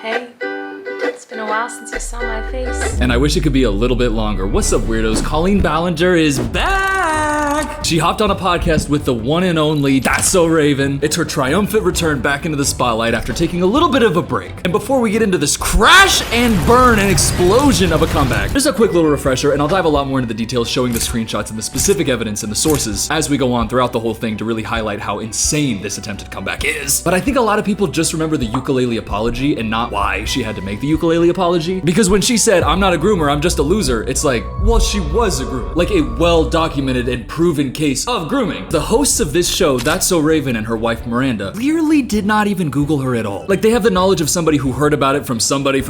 Hey, it's been a while since you saw my face. And I wish it could be a little bit longer. What's up, weirdos? Colleen Ballinger is back! She hopped on a podcast with the one and only That's So Raven. It's her triumphant return back into the spotlight after taking a little bit of a break. And before we get into this crash and burn and explosion of a comeback, just a quick little refresher, and I'll dive a lot more into the details, showing the screenshots and the specific evidence and the sources as we go on throughout the whole thing to really highlight how insane this attempted comeback is. But I think a lot of people just remember the ukulele apology and not why she had to make the ukulele apology. Because when she said, "I'm not a groomer, I'm just a loser," it's like, well, she was a groomer. Like a well-documented and proven case of grooming. The hosts of this show, That's So Raven, and her wife Miranda, clearly did not even Google her at all. Like, they have the knowledge of somebody who heard about it from somebody,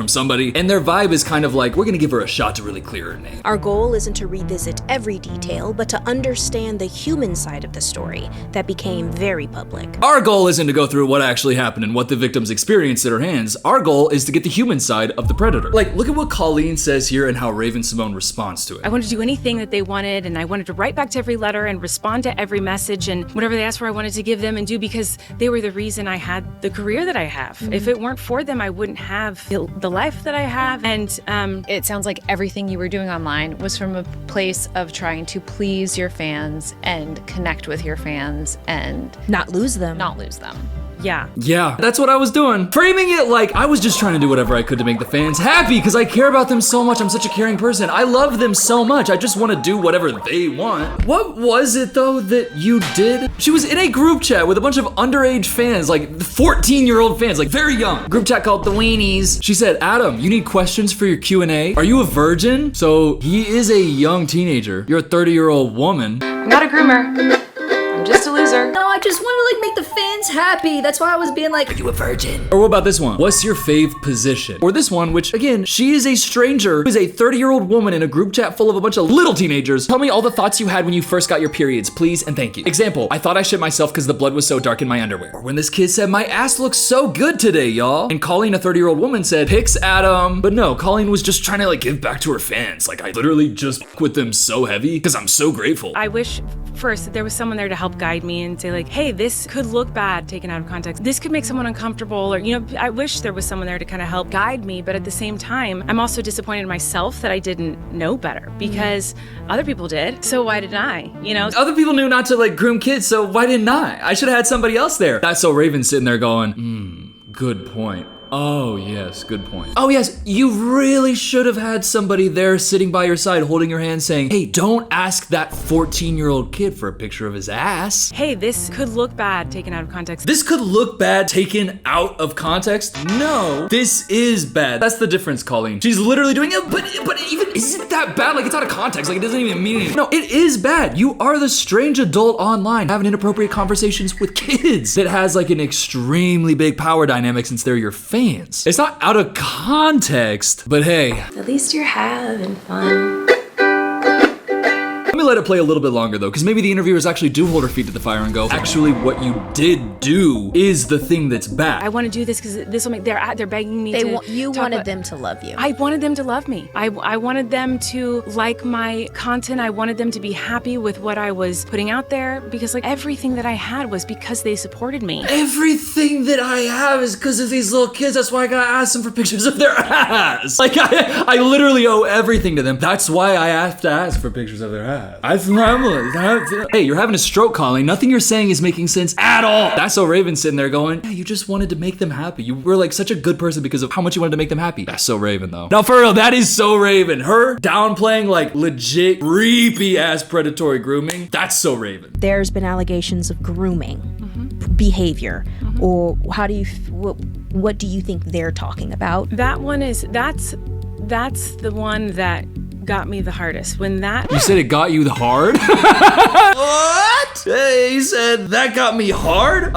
and their vibe is kind of like, we're gonna give her a shot to really clear her name. Our goal isn't to revisit every detail, but to understand the human side of the story that became very public. Our goal isn't to go through what actually happened and what the victims experienced at her hands. Our goal is to get the human side of the predator. Like, look at what Colleen says here and how Raven Simone responds to it. I wanted to do anything that they wanted, and I wanted to write back to every letter and respond to every message, and whatever they asked for, I wanted to give them and do, because they were the reason I had the career that I have. Mm-hmm. If it weren't for them, I wouldn't have the life that I have. And it sounds like everything you were doing online was from a place of trying to please your fans and connect with your fans and not lose them. Yeah, that's what I was doing. Framing it like I was just trying to do whatever I could to make the fans happy because I care about them so much. I'm such a caring person. I love them so much. I just want to do whatever they want. What was it though that you did? She was in a group chat with a bunch of underage fans, like 14-year-old fans, like very young. Group chat called The Weenies. She said, "Adam, you need questions for your Q&A? Are you a virgin?" So he is a young teenager. You're a 30-year-old woman. I'm not a groomer. I'm just a loser. No, I just want to make the fans happy. That's why I was being like, "Are you a virgin?" Or what about this one? What's your fave position? Or this one, which again, she is a stranger who is a 30-year-old woman in a group chat full of a bunch of little teenagers. Tell me all the thoughts you had when you first got your periods, please and thank you. Example, "I thought I shit myself because the blood was so dark in my underwear." Or when this kid said, "My ass looks so good today, y'all." And Colleen, a 30-year-old woman, said, "Pics, Adam." But no, Colleen was just trying to give back to her fans. Like, I literally just with them so heavy because I'm so grateful. I wish first that there was someone there to help guide me and say hey, this could look bad taken out of context. This could make someone uncomfortable, or I wish there was someone there to kind of help guide me, but at the same time, I'm also disappointed in myself that I didn't know better because other people did. So why didn't I? Other people knew not to groom kids, so why didn't I? I should have had somebody else there. That's So Raven sitting there going, good point. Oh yes, good point. Oh yes, you really should have had somebody there sitting by your side holding your hand saying, "Hey, don't ask that 14-year-old kid for a picture of his ass." Hey, this could look bad taken out of context. This could look bad taken out of context? No, this is bad. That's the difference, Colleen. She's literally doing it, but even isn't that bad? It's out of context. It doesn't even mean anything. No, it is bad. You are the strange adult online having inappropriate conversations with kids that has an extremely big power dynamic since they're your fans. It's not out of context, but hey. At least you're having fun. Let me let it play a little bit longer though, because maybe the interviewers actually do hold her feet to the fire and go, actually what you did do is the thing that's bad. I want to do this because this will make, they're begging me to You wanted them to love you. I wanted them to love me. I wanted them to like my content. I wanted them to be happy with what I was putting out there, because everything that I had was because they supported me. Everything that I have is because of these little kids. That's why I gotta ask them for pictures of their ass. I literally owe everything to them. That's why I have to ask for pictures of their ass. Hey, you're having a stroke, Colleen. Nothing you're saying is making sense at all. That's So Raven sitting there going, yeah, you just wanted to make them happy. You were such a good person because of how much you wanted to make them happy. That's So Raven though. Now for real, that is So Raven. Her downplaying legit creepy ass predatory grooming. That's So Raven. There's been allegations of grooming behavior, or what do you think they're talking about? That one is that's the one that got me the hardest. When that You said it got you the hard? What? Hey, he said that got me hard?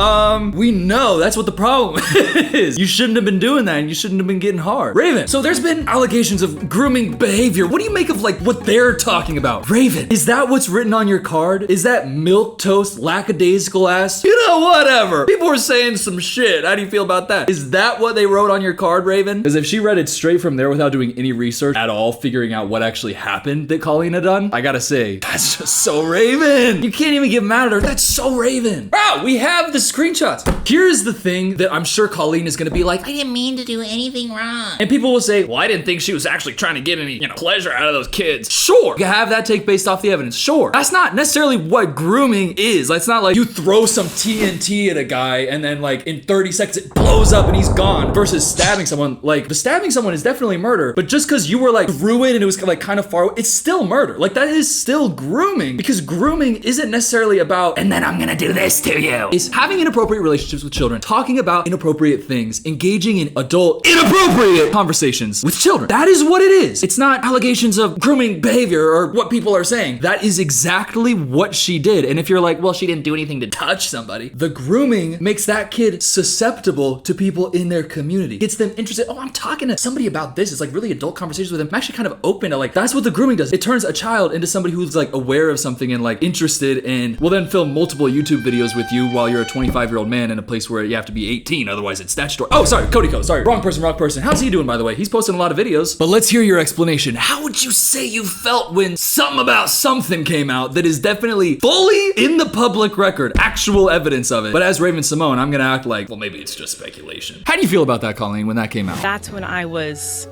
We know that's what the problem is. You shouldn't have been doing that and you shouldn't have been getting hard. Raven, so there's been allegations of grooming behavior. What do you make of what they're talking about? Raven, is that what's written on your card? Is that milquetoast lackadaisical ass? Whatever. People were saying some shit. How do you feel about that? Is that what they wrote on your card, Raven? Because if she read it straight from there without doing any research at all, figuring out what actually actually happened that Colleen had done, I gotta say, that's just so Raven. You can't even get mad at her. That's so Raven. Wow, we have the screenshots. Here's the thing that I'm sure Colleen is gonna be like, I didn't mean to do anything wrong. And people will say, well, I didn't think she was actually trying to get any, pleasure out of those kids. Sure, you have that take based off the evidence. Sure. That's not necessarily what grooming is. It's not like you throw some TNT at a guy and then like in 30 seconds it blows up and he's gone versus stabbing someone. Like the stabbing someone is definitely murder, but just because you were like through it and it was like kind of far away, it's still murder. Like that is still grooming, because grooming isn't necessarily about, and then I'm gonna do this to you. It's having inappropriate relationships with children, talking about inappropriate things, engaging in adult inappropriate conversations with children. That is what it is. It's not allegations of grooming behavior or what people are saying. That is exactly what she did. And if you're like, well, she didn't do anything to touch somebody, the grooming makes that kid susceptible to people in their community. Gets them interested. Oh, I'm talking to somebody about this. It's like really adult conversations with them. I'm actually kind of open to like, that's what the grooming does. It turns a child into somebody who's like aware of something and like interested, and will then film multiple YouTube videos with you while you're a 25-year-old man in a place where you have to be 18, otherwise it's statutory. Oh, sorry, Cody Co. Sorry, wrong person. How's he doing, by the way? He's posting a lot of videos. But let's hear your explanation. How would you say you felt when something about something came out that is definitely fully in the public record, actual evidence of it? But as Raven Simone, I'm gonna act like, well, maybe it's just speculation. How do you feel about that, Colleen, when that came out? That's when I was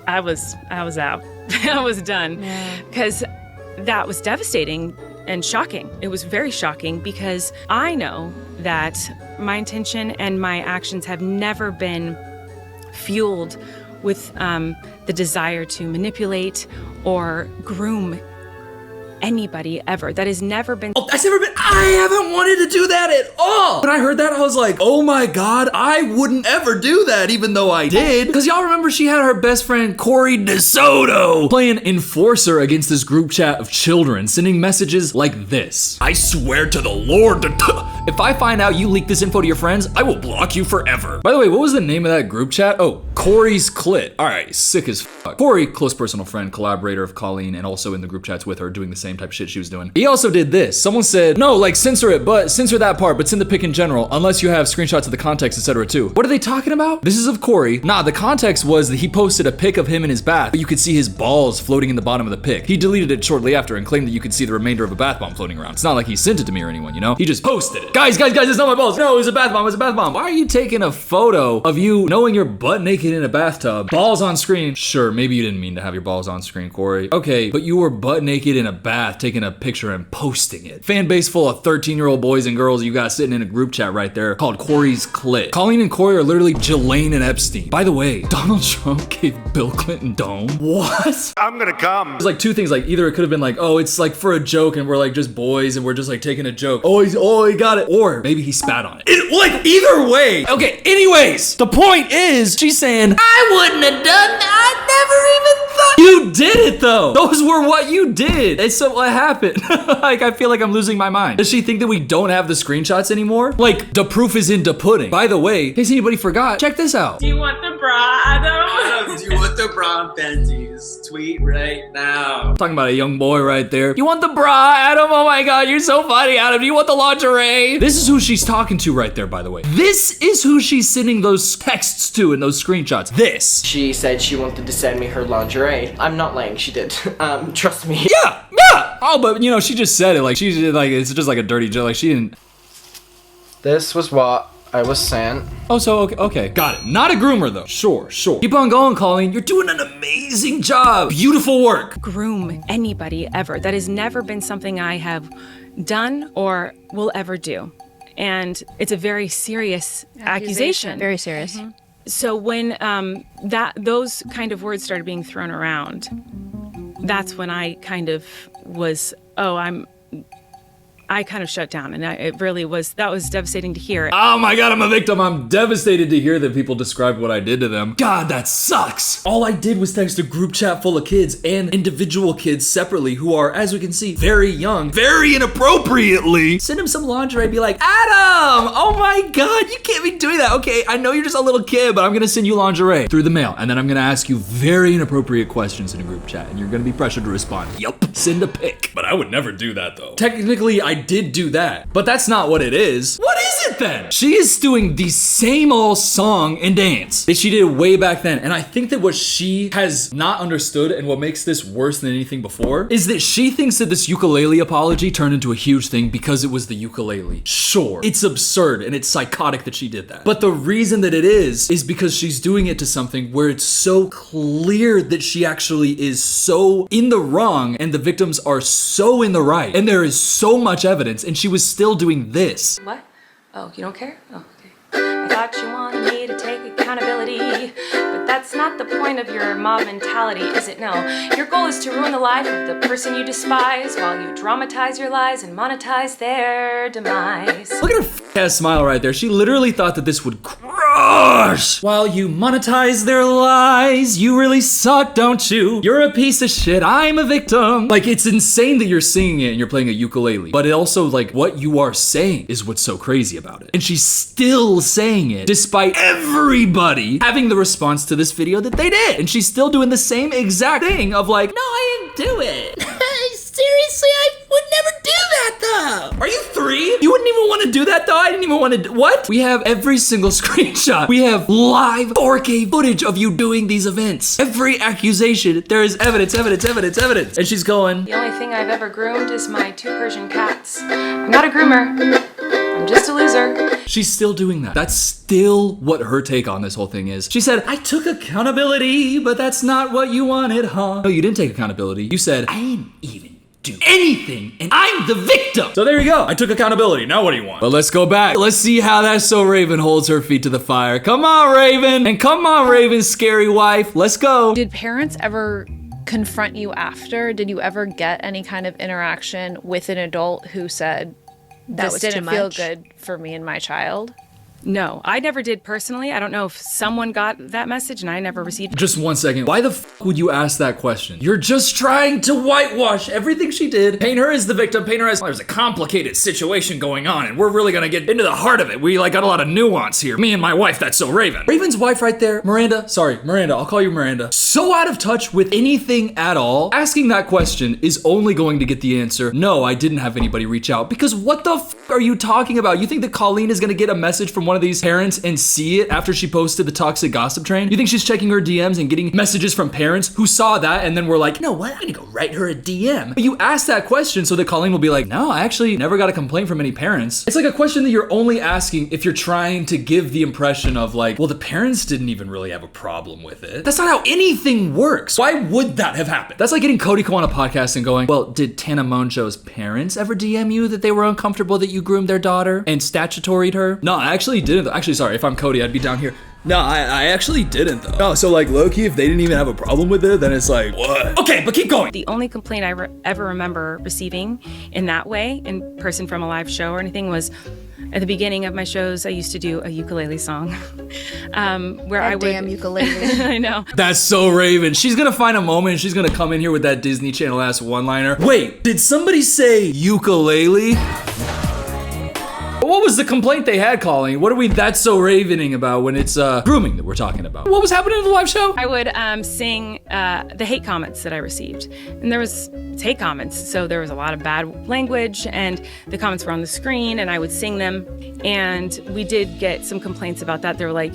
out. I was done. Because that was devastating and shocking. It was very shocking because I know that my intention and my actions have never been fueled with the desire to manipulate or groom anybody ever. That has never been. Oh, that's never been. I haven't wanted to do that at all. When I heard that, I was like, oh my God, I wouldn't ever do that, even though I did. Because y'all remember she had her best friend, Corey DeSoto, playing enforcer against this group chat of children, sending messages like this. I swear to the Lord, if I find out you leak this info to your friends, I will block you forever. By the way, what was the name of that group chat? Oh, Corey's Clit. All right, sick as fuck. Corey, close personal friend, collaborator of Colleen, and also in the group chats with her, doing the same type of shit she was doing. He also did this. Someone said, no, like censor it, but censor that part, but send the pic in general, unless you have screenshots of the context, etc. too. What are they talking about? This is of Corey. Nah, the context was that he posted a pic of him in his bath, but you could see his balls floating in the bottom of the pic. He deleted it shortly after and claimed that you could see the remainder of a bath bomb floating around. It's not like he sent it to me or anyone, you know? He just posted it. Guys, it's not my balls. No, it was a bath bomb. Why are you taking a photo of you knowing you're butt naked in a bathtub, balls on screen? Sure, maybe you didn't mean to have your balls on screen, Corey. Okay, but you were butt naked in a bath taking a picture and posting it. Fan base full of 13-year-old boys and girls you got sitting in a group chat right there called Corey's Clit. Colleen and Corey are literally Ghislaine and Epstein. By the way, Donald Trump gave Bill Clinton dome. What? I'm gonna come. There's like two things. Like either it could have been like, oh, it's like for a joke and we're like just boys and we're just like taking a joke. Oh, he got it. Or maybe he spat on it. Like either way. Okay, anyways, the point is she's saying, I wouldn't have done that. I never even thought. You did it though. Those were what you did. And so what happened? Like, I feel like I'm losing my mind. Does she think that we don't have the screenshots anymore? Like, the proof is in the pudding. By the way, in case anybody forgot, check this out. Do you want the bra, Adam? Do you want the bra and panties? Tweet right now. I'm talking about a young boy right there. You want the bra, Adam? Oh my God, you're so funny, Adam. Do you want the lingerie? This is who she's talking to right there, by the way. This is who she's sending those texts to and those screenshots. This. She said she wanted to send me her lingerie. I'm not lying, she did. Trust me. Yeah. Oh, but you know, she just said it like she did, like it's just like a dirty joke. Like she didn't. This was what I was sent. Oh, so okay, got it. Not a groomer though. Sure. Keep on going, Colleen. You're doing an amazing job. Beautiful work. Groom anybody ever. That has never been something I have done or will ever do. And it's a very serious accusation. Very serious. Mm-hmm. So when those kind of words started being thrown around, that's when I kind of was, I kind of shut down, and that was devastating to hear. Oh my God, I'm a victim. I'm devastated to hear that people describe what I did to them. God, that sucks. All I did was text a group chat full of kids and individual kids separately who are, as we can see, very young, very inappropriately. Send them some lingerie, be like, Adam, oh my God, you can't be doing that. Okay, I know you're just a little kid, but I'm gonna send you lingerie through the mail, and then I'm gonna ask you very inappropriate questions in a group chat, and you're gonna be pressured to respond. Yup, send a pic. But I would never do that though. Technically, I did do that. But that's not what it is. What is it then? She is doing the same old song and dance that she did way back then. And I think that what she has not understood and what makes this worse than anything before is that she thinks that this ukulele apology turned into a huge thing because it was the ukulele. Sure, it's absurd and it's psychotic that she did that. But the reason that it is because she's doing it to something where it's so clear that she actually is so in the wrong and the victims are so in the right. And there is so much evidence, and she was still doing this. What? Oh, you don't care? Oh, okay. I thought you wanted me to take accountability, but that's not the point of your mob mentality, is it? No. Your goal is to ruin the life of the person you despise while you dramatize your lies and monetize their demise. Look at her f***ass smile right there. She literally thought that this would crush. While you monetize their lies, you really suck, don't you? You're a piece of shit. I'm a victim. Like, it's insane that you're singing it and you're playing a ukulele. But it also, like, what you are saying is what's so crazy about it. And she's still saying it despite everybody having the response to this video that they did. And she's still doing the same exact thing of like, no, I didn't do it. Seriously, I would never do that though. Are you 3? You wouldn't even want to do that though? I didn't even want to do what? We have every single screenshot. We have live 4K footage of you doing these events. Every accusation, there is evidence. And she's going, The only thing I've ever groomed is my 2 Persian cats. I'm not a groomer. I'm just a loser. She's still doing that. That's still what her take on this whole thing is. She said, I took accountability, but that's not what you wanted, huh? No, you didn't take accountability. You said, I didn't even do anything, and I'm the victim. So there you go. I took accountability. Now what do you want? But let's go back. Let's see how That's So Raven holds her feet to the fire. Come on, Raven. And come on, Raven's scary wife. Let's go. Did parents ever confront you after? Did you ever get any kind of interaction with an adult who said, this didn't feel good for me and my child? No, I never did personally. I don't know if someone got that message and I never received it. Just 1 second. Why the f would you ask that question? You're just trying to whitewash everything she did. Paint her as the victim. Paint her as, there's a complicated situation going on and we're really gonna get into the heart of it. We like got a lot of nuance here. Me and my wife, That's So Raven. Raven's wife right there, Miranda. Sorry, Miranda. I'll call you Miranda. So out of touch with anything at all. Asking that question is only going to get the answer, no, I didn't have anybody reach out. Because what the f are you talking about? You think that Colleen is gonna get a message from one of these parents and see it after she posted the toxic gossip train? You think she's checking her DMs and getting messages from parents who saw that and then were like, you know what, I'm gonna go write her a DM. But you ask that question so that Colleen will be like, no, I actually never got a complaint from any parents. It's like a question that you're only asking if you're trying to give the impression of like, well, the parents didn't even really have a problem with it. That's not how anything works. Why would that have happened? That's like getting Cody come on a podcast and going, well, did Tana Monjo's parents ever DM you that they were uncomfortable that you groomed their daughter and statutoried her? No, I actually didn't. Actually, sorry, if I'm Cody, I'd be down here. No, I actually didn't though. No, so like low-key, if they didn't even have a problem with it, then it's like, what? Okay, but keep going. The only complaint I ever remember receiving in that way, in person from a live show or anything, was at the beginning of my shows, I used to do a ukulele song where I would. Damn ukulele. I know. That's so Raven. She's gonna find a moment and she's gonna come in here with that Disney Channel ass one-liner. Wait, did somebody say ukulele? What was the complaint they had, Colleen? What are we That's So Ravening about when it's grooming that we're talking about? What was happening in the live show? I would sing the hate comments that I received. And there was hate comments, so there was a lot of bad language, and the comments were on the screen, and I would sing them. And we did get some complaints about that. They were like,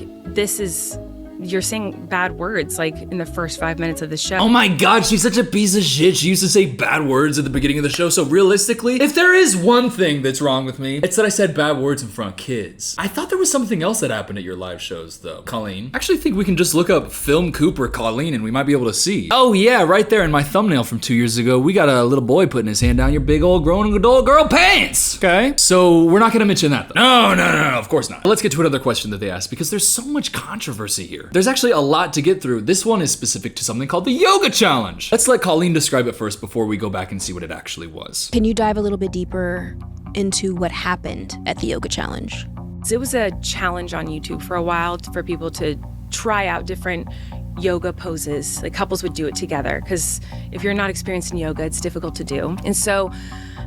you're saying bad words, like, in the first 5 minutes of the show. Oh my God, she's such a piece of shit. She used to say bad words at the beginning of the show. So realistically, if there is one thing that's wrong with me, it's that I said bad words in front of kids. I thought there was something else that happened at your live shows though, Colleen. I actually think we can just look up Film Cooper Colleen and we might be able to see. Oh yeah, right there in my thumbnail from 2 years ago, we got a little boy putting his hand down your big old grown adult girl pants. Okay, so we're not gonna mention that though. No, of course not. But let's get to another question that they asked because there's so much controversy here. There's actually a lot to get through. This one is specific to something called the yoga challenge. Let's let Colleen describe it first before we go back and see what it actually was. Can you dive a little bit deeper into what happened at the yoga challenge? It was a challenge on YouTube for a while for people to try out different yoga poses. Like couples would do it together because if you're not experienced in yoga, it's difficult to do. And so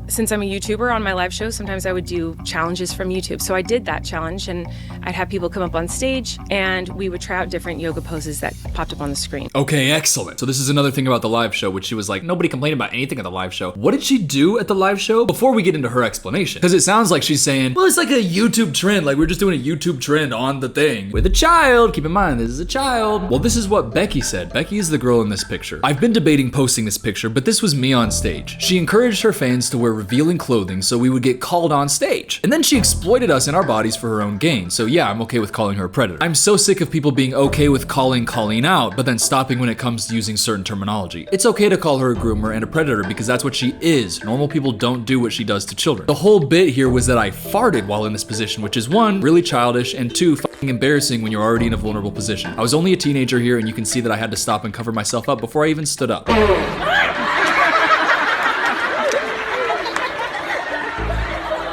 since I'm a YouTuber on my live show, sometimes I would do challenges from YouTube. So I did that challenge and I'd have people come up on stage and we would try out different yoga poses that popped up on the screen. Okay, excellent. So this is another thing about the live show, which she was like, nobody complained about anything at the live show. What did she do at the live show? Before we get into her explanation, because it sounds like she's saying, well, it's like a YouTube trend. Like we're just doing a YouTube trend on the thing with a child. Keep in mind, this is a child. Well, this is what Becky said. Becky is the girl in this picture. I've been debating posting this picture, but this was me on stage. She encouraged her fans to wear revealing clothing so we would get called on stage. And then she exploited us in our bodies for her own gain. So yeah, I'm okay with calling her a predator. I'm so sick of people being okay with calling Colleen out, but then stopping when it comes to using certain terminology. It's okay to call her a groomer and a predator because that's what she is. Normal people don't do what she does to children. The whole bit here was that I farted while in this position, which is one, really childish, and two, fucking embarrassing when you're already in a vulnerable position. I was only a teenager here and you can see that I had to stop and cover myself up before I even stood up.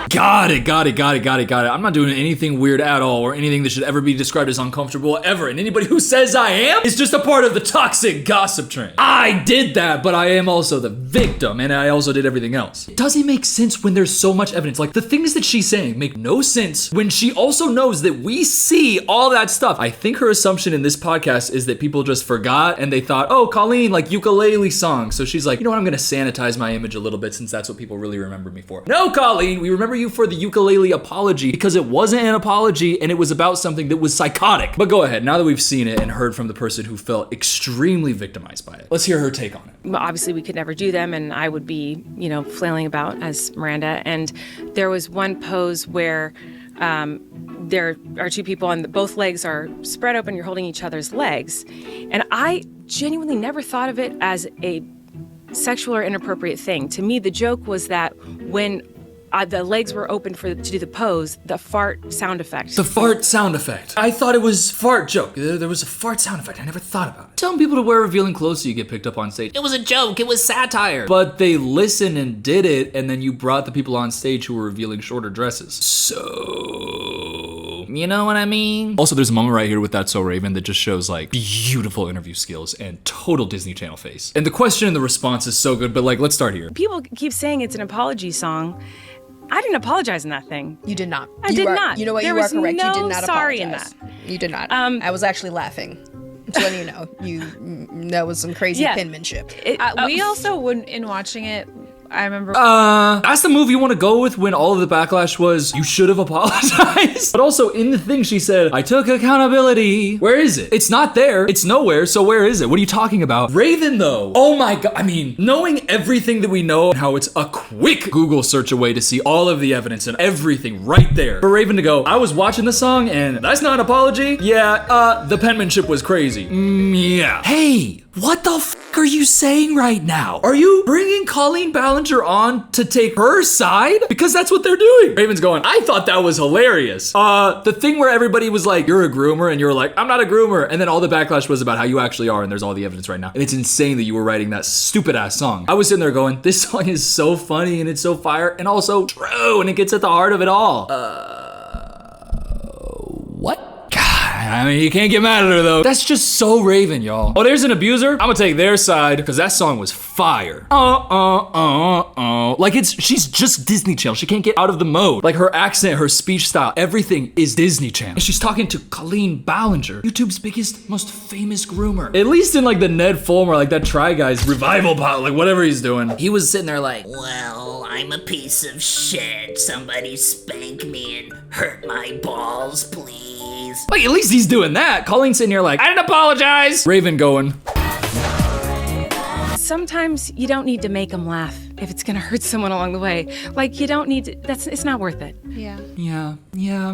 Got it. I'm not doing anything weird at all or anything that should ever be described as uncomfortable ever. And anybody who says I am is just a part of the toxic gossip train. I did that, but I am also the victim and I also did everything else. It doesn't make sense when there's so much evidence. Like the things that she's saying make no sense when she also knows that we see all that stuff. I think her assumption in this podcast is that people just forgot and they thought, oh, Colleen, like ukulele song. So she's like, you know what, I'm gonna sanitize my image a little bit since that's what people really remember me for. No, Colleen, we remember you for the ukulele apology because it wasn't an apology and it was about something that was psychotic. But go ahead, now that we've seen it and heard from the person who felt extremely victimized by it, let's hear her take on it. Well, obviously we could never do them and I would be, flailing about as Miranda. And there was one pose where there are two people and both legs are spread open, you're holding each other's legs. And I genuinely never thought of it as a sexual or inappropriate thing. To me, the joke was that when the legs were open to do the pose, the fart sound effect. The fart sound effect. I thought it was fart joke. There was a fart sound effect. I never thought about it. Telling people to wear revealing clothes so you get picked up on stage. It was a joke. It was satire. But they listened and did it, and then you brought the people on stage who were revealing shorter dresses. So, you know what I mean? Also, there's a moment right here with That's So Raven that just shows like beautiful interview skills and total Disney Channel face. And the question and the response is so good, but like, let's start here. People keep saying it's an apology song. I didn't apologize in that thing. You did not. I did not. You know what? There you are was correct. no You did not sorry apologize. in that. You did not. I was actually laughing. Just letting you know. That was some crazy penmanship. We also wouldn't, in watching it, I remember. That's the move you want to go with when all of the backlash was, you should have apologized. But also in the thing she said, I took accountability. Where is it? It's not there. It's nowhere. So where is it? What are you talking about? Raven though. Oh my God. I mean, knowing everything that we know and how it's a quick Google search away to see all of the evidence and everything right there. For Raven to go, I was watching the song and that's not an apology. Yeah, the penmanship was crazy. Yeah. Hey, what the fuck are you saying right now? Are you bringing Colleen Ballinger on to take her side? Because that's what they're doing. Raven's going, I thought that was hilarious. The thing where everybody was like, you're a groomer, and you're like, I'm not a groomer. And then all the backlash was about how you actually are, and there's all the evidence right now. And it's insane that you were writing that stupid ass song. I was sitting there going, this song is so funny and it's so fire and also true, and it gets at the heart of it all. What? I mean, you can't get mad at her though. That's just so Raven, y'all. Oh, there's an abuser? I'm gonna take their side because that song was fire. Like she's just Disney Channel. She can't get out of the mode. Like her accent, her speech style, everything is Disney Channel. And she's talking to Colleen Ballinger, YouTube's biggest, most famous groomer. At least in like the Ned Fulmer, like that Try Guys revival pot, like whatever he's doing. He was sitting there like, well, I'm a piece of shit. Somebody spank me and hurt my balls, please. Like, at least he's doing that. Colleen's sitting here like, I didn't apologize. Raven going. Sometimes you don't need to make them laugh if it's gonna hurt someone along the way. Like, you don't need to, it's not worth it. Yeah.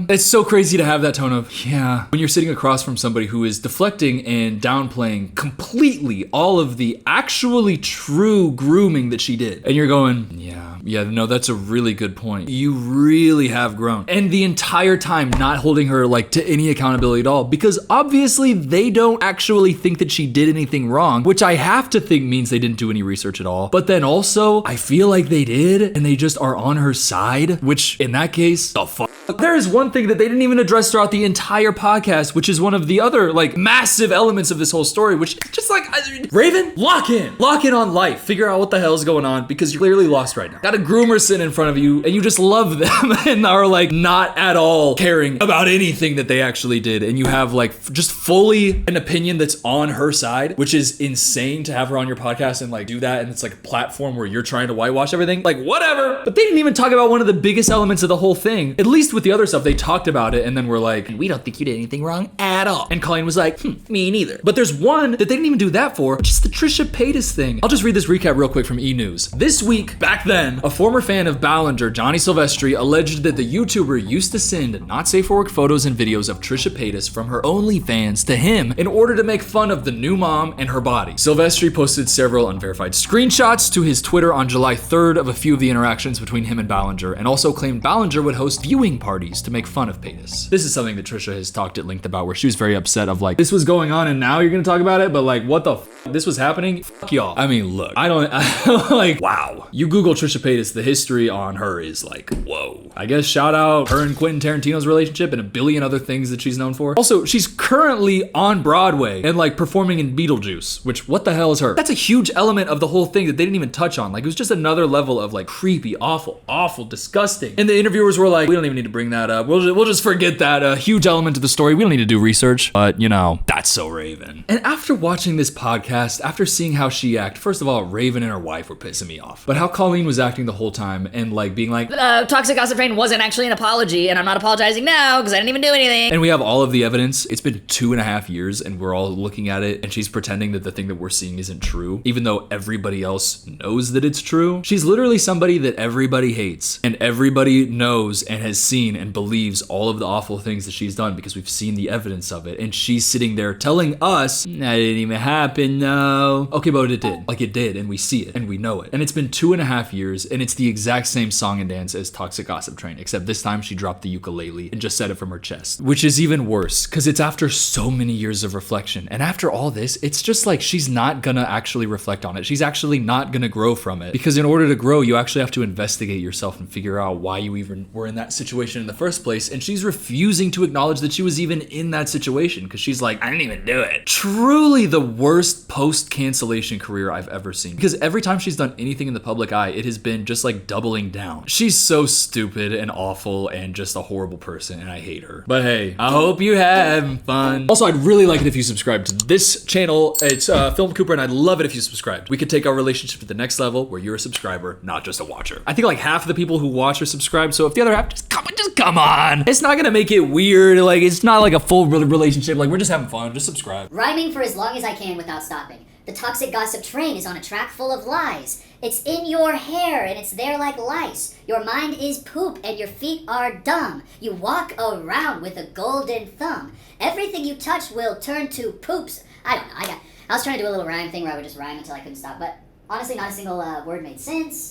It's so crazy to have that tone of, yeah. When you're sitting across from somebody who is deflecting and downplaying completely all of the actually true grooming that she did. And you're going, yeah, no, that's a really good point. You really have grown. And the entire time not holding her like to any accountability at all, because obviously they don't actually think that she did anything wrong, which I have to think means they didn't do any research at all. But then also, I feel like they did, and they just are on her side, which in that case, the fuck There is one thing that they didn't even address throughout the entire podcast, which is one of the other like massive elements of this whole story, which is just like, Raven, lock in on life. Figure out what the hell's going on because you're clearly lost right now. Got a groomer sitting in front of you and you just love them and are like not at all caring about anything that they actually did. And you have like just fully an opinion that's on her side, which is insane to have her on your podcast and like do that. And it's like a platform where you're trying to whitewash everything. Like whatever. But they didn't even talk about one of the biggest elements of the whole thing. At least with the other stuff, they talked about it and then were like, we don't think you did anything wrong at all. And Colleen was like, me neither. But there's one that they didn't even do that for, which is the Trisha Paytas thing. I'll just read this recap real quick from E! News. This week, back then, a former fan of Ballinger, Johnny Silvestri, alleged that the YouTuber used to send not safe for work photos and videos of Trisha Paytas from her OnlyFans to him in order to make fun of the new mom and her body. Silvestri posted several unverified screenshots to his Twitter on July 3rd of a few of the interactions between him and Ballinger, and also claimed Ballinger would host viewing parties to make fun of Paytas. This is something that Trisha has talked at length about, where she was very upset of like, this was going on and now you're gonna talk about it, but like, what the this was happening? Fuck y'all. I mean, look, I like, wow. You Google Trisha Paytas, the history on her is like, whoa. I guess shout out her and Quentin Tarantino's relationship and a billion other things that she's known for. Also, she's currently on Broadway and like performing in Beetlejuice, which what the hell is her? That's a huge element of the whole thing that they didn't even touch on. Like it was just another level of like creepy, awful, disgusting. And the interviewers were like, we don't even need to bring that up. We'll just forget that huge element of the story. We don't need to do research, but you know, that's so Raven. And after watching this podcast, after seeing how she acted, first of all, Raven and her wife were pissing me off. But how Colleen was acting the whole time and like being like, Toxic Gossip Train wasn't actually an apology, and I'm not apologizing now because I didn't even do anything. And we have all of the evidence. It's been 2.5 years and we're all looking at it and she's pretending that the thing that we're seeing isn't true, even though everybody else knows that it's true. She's literally somebody that everybody hates and everybody knows and has seen and believes all of the awful things that she's done because we've seen the evidence of it. And she's sitting there telling us, that didn't even happen, no. Okay, but it did. Like it did, and we see it and we know it. And it's been 2.5 years and it's the exact same song and dance as Toxic Gossip Train, except this time she dropped the ukulele and just said it from her chest, which is even worse because it's after so many years of reflection. And after all this, it's just like she's not gonna actually reflect on it. She's actually not gonna grow from it because in order to grow, you actually have to investigate yourself and figure out why you even were in that situation in the first place. And she's refusing to acknowledge that she was even in that situation because she's like, I didn't even do it. Truly the worst post-cancellation career I've ever seen, because every time she's done anything in the public eye, it has been just like doubling down. She's so stupid and awful and just a horrible person and I hate her. But hey, I hope you have fun. Also, I'd really like it if you subscribe to this channel. It's Film Cooper and I'd love it if you subscribed. We could take our relationship to the next level where you're a subscriber, not just a watcher. I think like half of the people who watch are subscribed, so if the other half, just come on. It's not gonna make it weird. Like it's not like a full relationship. Like we're just having fun. Just subscribe. Rhyming for as long as I can without stopping. The Toxic Gossip Train is on a track full of lies. It's in your hair and it's there like lice. Your mind is poop and your feet are dumb. You walk around with a golden thumb. Everything you touch will turn to poops. I don't know. I was trying to do a little rhyme thing where I would just rhyme until I couldn't stop, but honestly, not a single word made sense.